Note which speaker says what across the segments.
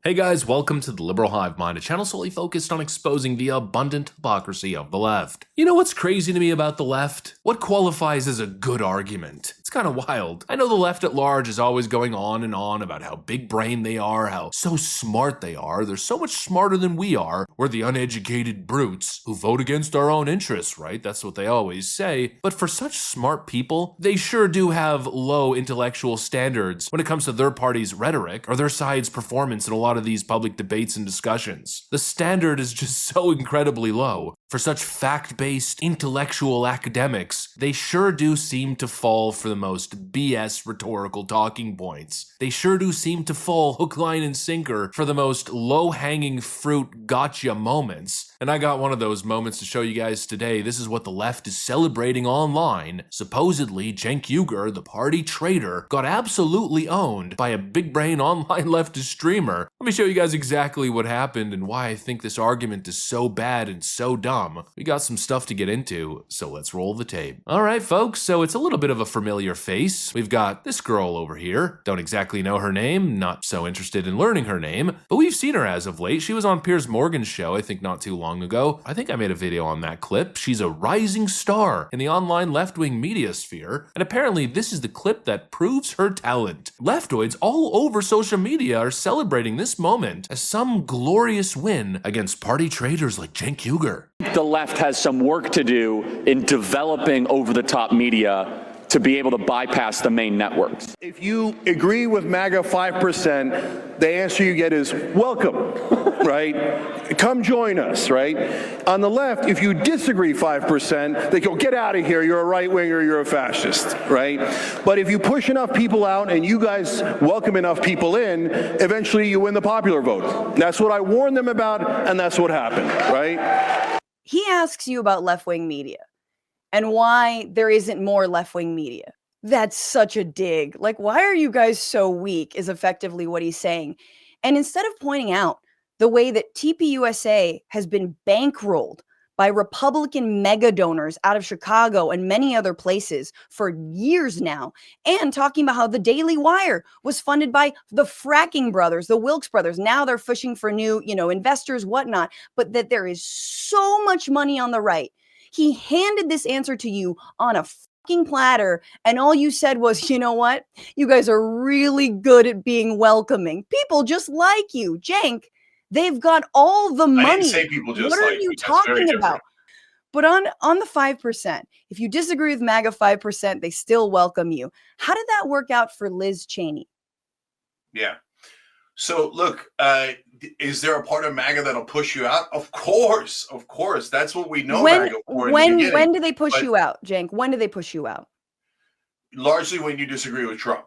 Speaker 1: Hey guys, welcome to the Liberal Hive Mind, a channel solely focused on exposing the abundant hypocrisy of the left. You know what's crazy to me about the left? What qualifies as a good argument? It's kind of wild. I know the left at large is always going on and on about how big brain they are, how so smart they are. They're so much smarter than we are. We're the uneducated brutes who vote against our own interests, right? That's what they always say. But for such smart people, they sure do have low intellectual standards when it comes to their party's rhetoric or their side's performance in a lot of these public debates and discussions. The standard is just so incredibly low. For such fact-based intellectual academics, they sure do seem to fall for the most BS rhetorical talking points. They sure do seem to fall hook, line, and sinker for the most low-hanging fruit gotcha moments. And I got one of those moments to show you guys today. This is what the left is celebrating online. Supposedly, Cenk Uygur, the party traitor, got absolutely owned by a big brain online leftist streamer. Let me show you guys exactly what happened and why I think this argument is so bad and so dumb. We got some stuff to get into, so let's roll the tape. Alright folks, so it's a little bit of a familiar face. We've got this girl over here. Don't exactly know her name, not so interested in learning her name, but we've seen her as of late. She was on Piers Morgan's show, I think not too long ago. I think I made a video on that clip. She's a rising star in the online left-wing media sphere, and apparently this is the clip that proves her talent. Leftoids all over social media are celebrating this moment as some glorious win against party traitors like Cenk Uygur.
Speaker 2: The left has some work to do in developing over-the-top media to be able to bypass the main networks.
Speaker 3: If you agree with MAGA 5%, the answer you get is welcome, right? Come join us, right? On the left, if you disagree 5%, they go, get out of here, you're a right-winger, you're a fascist, right? But if you push enough people out and you guys welcome enough people in, eventually you win the popular vote. That's what I warned them about, and that's what happened, right?
Speaker 4: He asks you about left-wing media and why there isn't more left-wing media. That's such a dig. Like, why are you guys so weak is effectively what he's saying. And instead of pointing out the way that TPUSA has been bankrolled by Republican mega donors out of Chicago and many other places for years now, and talking about how the Daily Wire was funded by the Fracking brothers, the Wilkes brothers. Now they're fishing for new, investors, whatnot, but that there is so much money on the right. He handed this answer to you on a fucking platter, and all you said was, you know what? You guys are really good at being welcoming. People just like you. Cenk, they've got all the money.
Speaker 5: I didn't say people just
Speaker 4: what
Speaker 5: like
Speaker 4: are you
Speaker 5: me. That's very
Speaker 4: talking about? But on the 5%, if you disagree with MAGA 5%, they still welcome you. How did that work out for Liz Cheney?
Speaker 5: Yeah. So look, is there a part of MAGA that'll push you out? Of course. That's what we know MAGA for.
Speaker 4: When do they push you out, Cenk? When do they push you out?
Speaker 5: Largely when you disagree with Trump.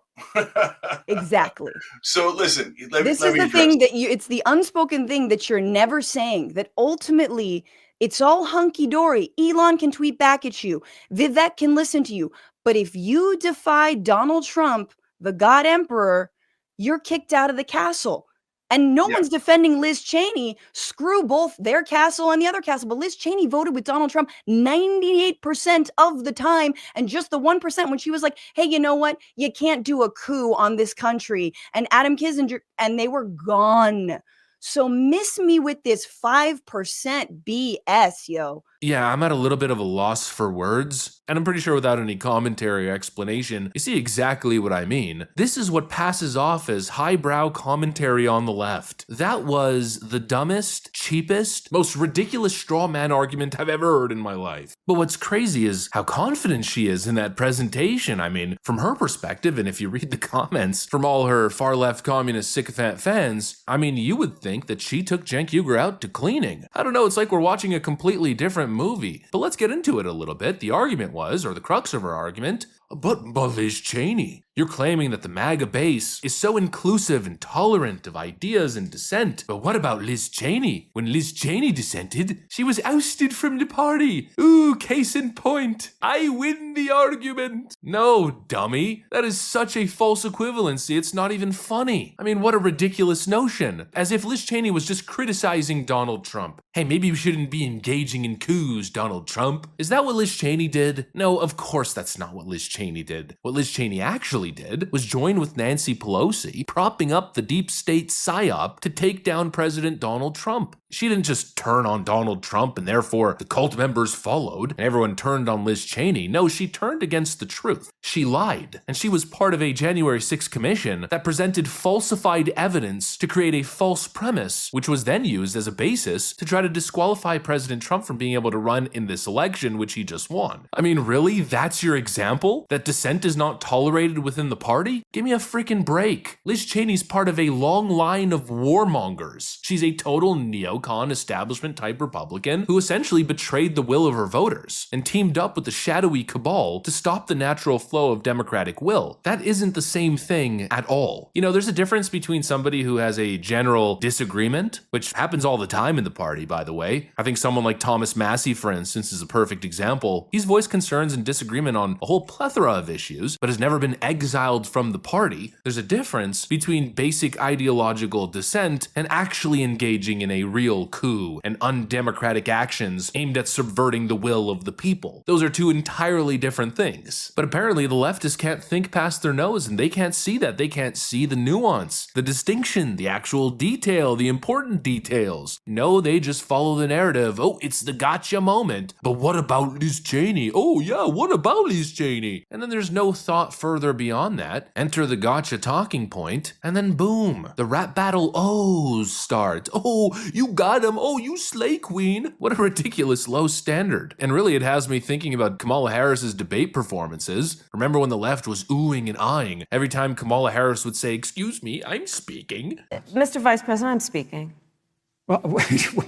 Speaker 4: Exactly.
Speaker 5: So listen,
Speaker 4: this is the thing that it's the unspoken thing that you're never saying, that ultimately it's all hunky-dory. Elon can tweet back at you. Vivek can listen to you. But if you defy Donald Trump, the God Emperor, you're kicked out of the castle. And no one's defending Liz Cheney. Screw both their castle and the other castle. But Liz Cheney voted with Donald Trump 98% of the time. And just the 1% when she was like, hey, you know what? You can't do a coup on this country. And Adam Kinzinger, and they were gone. So miss me with this 5% BS, yo.
Speaker 1: Yeah, I'm at a little bit of a loss for words, and I'm pretty sure without any commentary or explanation, you see exactly what I mean. This is what passes off as highbrow commentary on the left. That was the dumbest, cheapest, most ridiculous straw man argument I've ever heard in my life. But what's crazy is how confident she is in that presentation. I mean, from her perspective, and if you read the comments from all her far-left communist sycophant fans, I mean, you would think that she took Cenk Uygur out to cleaning. I don't know, it's like we're watching a completely different movie. But let's get into it a little bit. The argument was, or the crux of her argument, but Liz Cheney, you're claiming that the MAGA base is so inclusive and tolerant of ideas and dissent. But what about Liz Cheney? When Liz Cheney dissented, she was ousted from the party. Ooh, case in point. I win the argument. No, dummy. That is such a false equivalency. It's not even funny. I mean, what a ridiculous notion. As if Liz Cheney was just criticizing Donald Trump. Hey, maybe we shouldn't be engaging in coups, Donald Trump. Is that what Liz Cheney did? No, of course that's not what Liz Cheney Cheney did. What Liz Cheney actually did was join with Nancy Pelosi, propping up the deep state psyop to take down President Donald Trump. She didn't just turn on Donald Trump and therefore the cult members followed and everyone turned on Liz Cheney. No, she turned against the truth. She lied, and she was part of a January 6th commission that presented falsified evidence to create a false premise, which was then used as a basis to try to disqualify President Trump from being able to run in this election, which he just won. I mean, really? That's your example? That dissent is not tolerated within the party? Give me a freaking break. Liz Cheney's part of a long line of warmongers. She's a total neocon establishment type Republican who essentially betrayed the will of her voters and teamed up with the shadowy cabal to stop the natural flow of democratic will. That isn't the same thing at all. You know, there's a difference between somebody who has a general disagreement, which happens all the time in the party, by the way. I think someone like Thomas Massie, for instance, is a perfect example. He's voiced concerns and disagreement on a whole plethora of issues, but has never been exiled from the party. There's a difference between basic ideological dissent and actually engaging in a real coup and undemocratic actions aimed at subverting the will of the people. Those are two entirely different things. But apparently the leftists can't think past their nose, and they can't see that. They can't see the nuance, the distinction, the actual detail, the important details. No, they just follow the narrative. Oh, it's the gotcha moment. But what about Liz Cheney? Oh yeah, what about Liz Cheney? And then there's no thought further beyond that. Enter the gotcha talking point, and then boom, the rap battle O's start. Oh, you got him. Oh, you slay queen. What a ridiculous low standard. And really it has me thinking about Kamala Harris's debate performances. Remember when the left was oohing and eyeing every time Kamala Harris would say, "Excuse me, I'm speaking."
Speaker 6: Mr. Vice President, I'm speaking.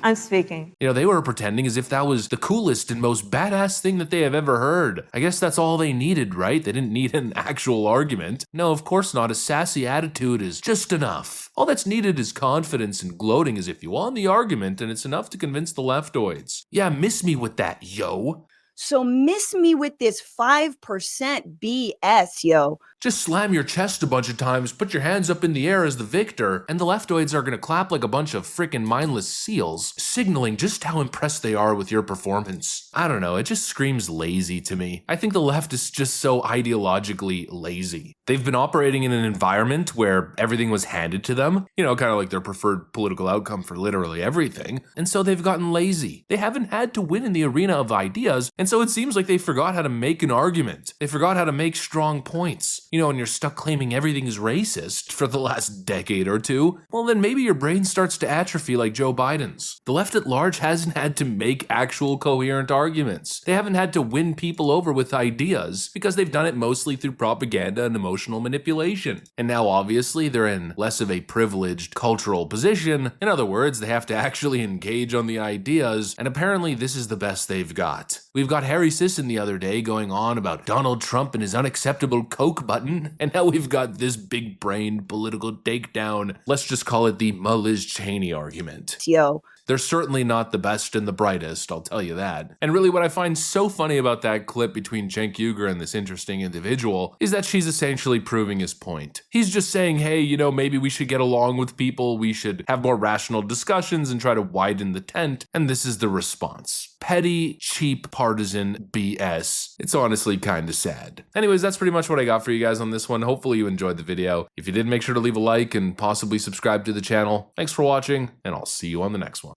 Speaker 6: I'm speaking.
Speaker 1: You know, they were pretending as if that was the coolest and most badass thing that they have ever heard. I guess that's all they needed, right? They didn't need an actual argument. No, of course not. A sassy attitude is just enough. All that's needed is confidence and gloating as if you won the argument, and it's enough to convince the leftoids. Yeah, miss me with that, yo.
Speaker 4: So miss me with this 5% BS, yo.
Speaker 1: Just slam your chest a bunch of times, put your hands up in the air as the victor, and the leftoids are gonna clap like a bunch of frickin' mindless seals, signaling just how impressed they are with your performance. I don't know, it just screams lazy to me. I think the left is just so ideologically lazy. They've been operating in an environment where everything was handed to them, you know, kind of like their preferred political outcome for literally everything, and so they've gotten lazy. They haven't had to win in the arena of ideas, and so it seems like they forgot how to make an argument. They forgot how to make strong points. You know, when you're stuck claiming everything is racist for the last decade or two, well then maybe your brain starts to atrophy like Joe Biden's. The left at large hasn't had to make actual coherent arguments. They haven't had to win people over with ideas because they've done it mostly through propaganda and emotional manipulation. And now obviously they're in less of a privileged cultural position. In other words, they have to actually engage on the ideas, and apparently this is the best they've got. We've got Harry Sisson the other day going on about Donald Trump and his unacceptable Coke button, and now we've got this big-brained political takedown. Let's just call it the Liz Cheney argument.
Speaker 4: Yo.
Speaker 1: They're certainly not the best and the brightest, I'll tell you that. And really what I find so funny about that clip between Cenk Uygur and this interesting individual is that she's essentially proving his point. He's just saying, hey, you know, maybe we should get along with people, we should have more rational discussions and try to widen the tent, and this is the response. Petty, cheap, partisan BS. It's honestly kind of sad. Anyways, that's pretty much what I got for you guys on this one. Hopefully you enjoyed the video. If you did, make sure to leave a like and possibly subscribe to the channel. Thanks for watching, and I'll see you on the next one.